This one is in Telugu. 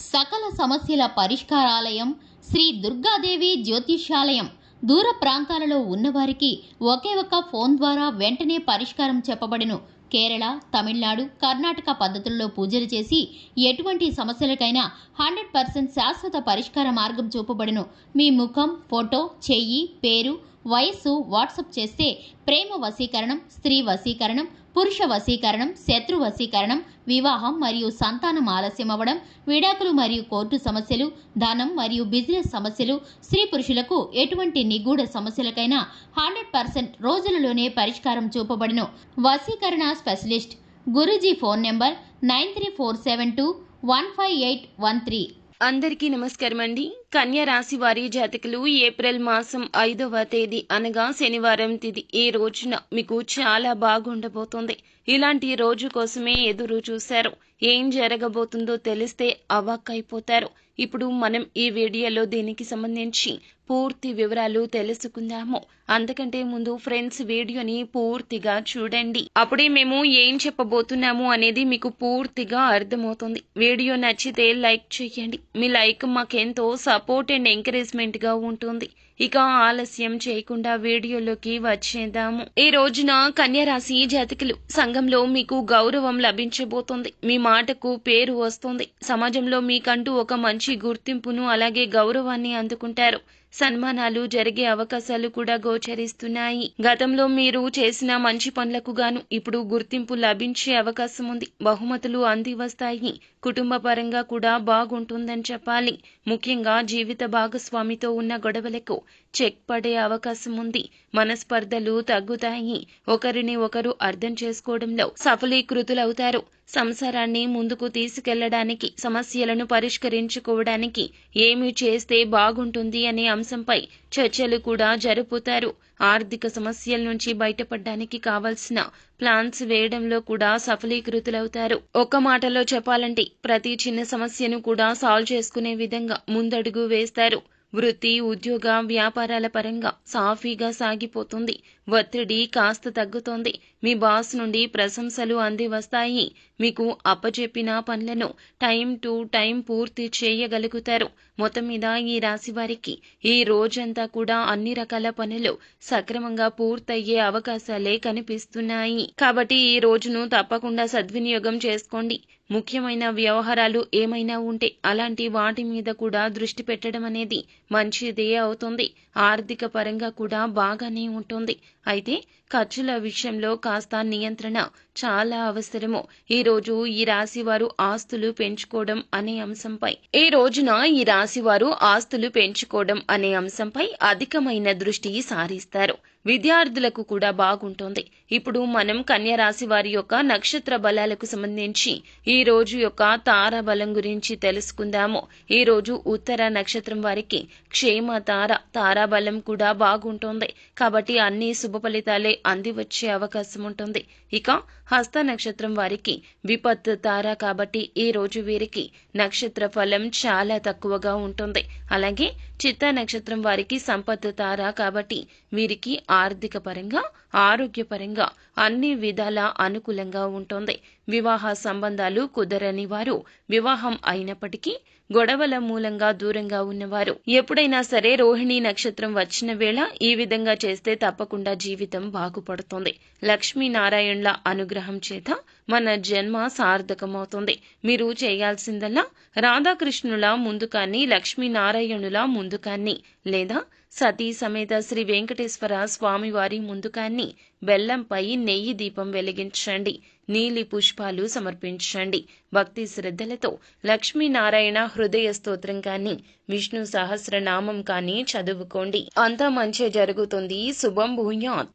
సకల సమస్యల పరిష్కారాలయం శ్రీ దుర్గాదేవి జ్యోతిష్యాలయం. దూర ప్రాంతాలలో ఉన్నవారికి ఒకే ఒక్క ఫోన్ ద్వారా వెంటనే పరిష్కారం చెప్పబడును. కేరళ, తమిళనాడు, కర్ణాటక పద్ధతుల్లో పూజలు చేసి ఎటువంటి సమస్యలకైనా 100% శాశ్వత పరిష్కార మార్గం చూపబడును. మీ ముఖం, ఫోటో, చెయ్యి, పేరు, వయస్సు వాట్సాప్ చేస్తే ప్రేమ వశీకరణం, స్త్రీ వశీకరణం, పురుష వశీకరణం, శత్రు వశీకరణం, వివాహం మరియు సంతానం ఆలస్యం అవ్వడం, విడాకులు మరియు కోర్టు సమస్యలు, ధనం మరియు బిజినెస్ సమస్యలు, స్త్రీ పురుషులకు ఎటువంటి నిగూఢ సమస్యలకైనా 100% రోజులలోనే పరిష్కారం చూపబడును. వశీకరణ స్పెషలిస్ట్ గురూజీ ఫోన్ నెంబర్ 9347215813. అందరికీ నమస్కారం అండి. కన్యా రాశి వారి జాతకులు ఏప్రిల్ మాసం 5వ తేదీ అనగా శనివారం తిథి ఈ రోజున మీకు చాలా బాగుండబోతోంది. ఇలాంటి రోజు కోసమే ఎదురు చూశారు. ఏం జరగబోతుందో తెలిస్తే అవాక్కైపోతారు. ఇప్పుడు మనం ఈ వీడియోలో దీనికి సంబంధించి పూర్తి వివరాలు తెలుసుకుందాము. అంతకంటే ముందు ఫ్రెండ్స్ వీడియోని పూర్తిగా చూడండి. అప్పుడే మేము ఏం చెప్పబోతున్నాము అనేది మీకు పూర్తిగా అర్థమవుతుంది. వీడియో నచ్చితే లైక్ చేయండి. మీ లైక్ మాకెంతో సపోర్ట్ అండ్ ఎంకరేజ్మెంట్ గా ఉంటుంది. ఇక ఆలస్యం చేయకుండా వీడియోలోకి వచ్చేద్దాము. ఈ రోజున కన్యా రాశి జాతకులు సంఘంలో మీకు గౌరవం లభించబోతోంది. మీ మాటకు పేరు వస్తుంది. సమాజంలో మీకంటూ ఒక మంచి గుర్తింపును అలాగే గౌరవాన్ని అందుకుంటారు. సన్మానాలు జరిగే అవకాశాలు కూడా గోచరిస్తున్నాయి. గతంలో మీరు చేసిన మంచి పనులకు గాను ఇప్పుడు గుర్తింపు లభించే అవకాశం ఉంది. బహుమతులు అంది వస్తాయి. కుటుంబ పరంగా కూడా బాగుంటుందని చెప్పాలి. ముఖ్యంగా జీవిత భాగస్వామితో ఉన్న గొడవలకు చెక్ పడే అవకాశం ఉంది. మనస్పర్ధలు తగ్గుతాయి. ఒకరిని ఒకరు అర్థం చేసుకోవడంలో సఫలీకృతులవుతారు. సంసారాన్ని ముందుకు తీసుకెళ్లడానికి, సమస్యలను పరిష్కరించుకోవడానికి ఏమి చేస్తే బాగుంటుంది అనే అంశంపై చర్చలు కూడా జరుపుతారు. ఆర్థిక సమస్యల నుంచి బయటపడడానికి కావలసిన ప్లాన్స్ వేయడంలో కూడా సఫలీకృతులవుతారు. ఒక్క మాటలో చెప్పాలంటే ప్రతి చిన్న సమస్యను కూడా సాల్వ్ చేసుకునే విధంగా ముందడుగు వేస్తారు. వృత్తి, ఉద్యోగ, వ్యాపారాల పరంగా సాఫీగా సాగిపోతుంది. ఒత్తిడి కాస్త తగ్గుతోంది. మీ బాస్ నుండి ప్రశంసలు అంది వస్తాయి. మీకు అప్పచెప్పిన పనులను టైం టు టైం పూర్తి చేయగలుగుతారు. మొత్తం మీద ఈ రాశి వారికి ఈ రోజంతా కూడా అన్ని రకాల పనులు సక్రమంగా పూర్తయ్యే అవకాశాలే కనిపిస్తున్నాయి. కాబట్టి ఈ రోజును తప్పకుండా సద్వినియోగం చేసుకోండి. ముఖ్యమైన వ్యవహారాలు ఏమైనా ఉంటే అలాంటి వాటి మీద కూడా దృష్టి పెట్టడం అనేది మంచిదే అవుతుంది. ఆర్థిక పరంగా కూడా బాగానే ఉంటుంది. అయితే ఖర్చుల విషయంలో కాస్త నియంత్రణ చాలా అవసరము. ఈ రోజు ఈ రాశి వారు ఆస్తులు పెంచుకోవడం అనే అంశంపై అధికమైన దృష్టి సారిస్తారు. విద్యార్థులకు కూడా బాగుంటుంది. ఇప్పుడు మనం కన్యా రాశి వారి యొక్క నక్షత్ర బలాలకు సంబంధించి ఈ రోజు యొక్క తారా బలం గురించి తెలుసుకుందాము. ఈ రోజు ఉత్తర నక్షత్రం వారికి క్షేమ తారాబలం కూడా బాగుంటుంది. కాబట్టి అన్ని శుభ ఫలితాలే అంది వచ్చే అవకాశం ఉంటుంది. ఇక హస్త నక్షత్రం వారికి విపత్తు తార కాబట్టి ఈ రోజు వీరికి నక్షత్ర ఫలం చాలా తక్కువగా ఉంటుంది. అలాగే చిత్త నక్షత్రం వారికి సంపత్తు తార కాబట్టి వీరికి ఆర్థిక పరంగా, ఆరోగ్యపరంగా అన్ని విధాల అనుకూలంగా ఉంటుంది. వివాహ సంబంధాలు కుదరని వారు, వివాహం అయినప్పటికీ గొడవల మూలంగా దూరంగా ఉన్నవారు ఎప్పుడైనా సరే రోహిణి నక్షత్రం వచ్చిన వేళ ఈ విధంగా చేస్తే తప్పకుండా జీవితం బాగుపడుతుంది. లక్ష్మీనారాయణుల అనుగ్రహం చేత మన జన్మ సార్థకమవుతుంది. మీరు చేయాల్సిందల్లా రాధాకృష్ణుల ముందుకాన్ని, లక్ష్మీనారాయణుల ముందుకాన్ని లేదా సతీ సమేత శ్రీ వెంకటేశ్వర స్వామివారి ముందుకాన్ని బెల్లంపై నెయ్యి దీపం వెలిగించండి. నీలి పుష్పాలు సమర్పించండి. భక్తి శ్రద్ధలతో లక్ష్మీనారాయణ హృదయ స్తోత్రం కానీ, విష్ణు సహస్రనామం కానీ చదువుకోండి. అంతా మంచి జరుగుతుంది. శుభం భూయాత్.